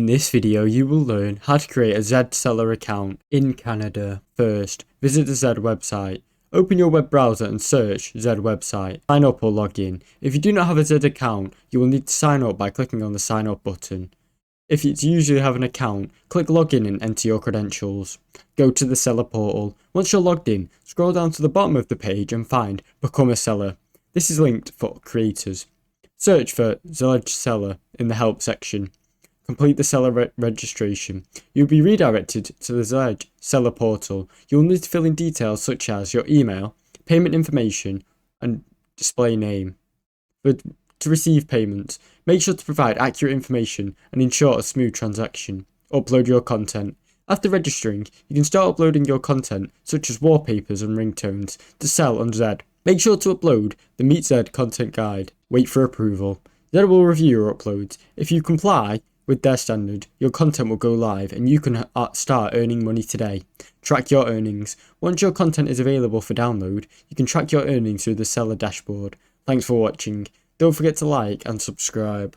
In this video, you will learn how to create a Zedge seller account in Canada. First, visit the Zedge website. Open your web browser and search Zedge website. Sign up or log in. If you do not have a Zedge account, you will need to sign up by clicking on the sign up button. If you usually have an account, click login and enter your credentials. Go to the seller portal. Once you're logged in, scroll down to the bottom of the page and find Become a Seller. This is linked for creators. Search for Zedge seller in the help section. Complete the seller registration. You'll be redirected to the Zedge seller portal. You'll need to fill in details such as your email, payment information, and display name. To receive payments, make sure to provide accurate information and ensure a smooth transaction. Upload your content. After registering, you can start uploading your content, such as wallpapers and ringtones, to sell on Zedge. Make sure to upload the Meet Zedge content guide. Wait for approval. Zedge will review your uploads. If you comply with their standard, your content will go live and you can start earning money today. Track your earnings. Once your content is available for download, you can track your earnings through the seller dashboard. Thanks for watching. Don't forget to like and subscribe.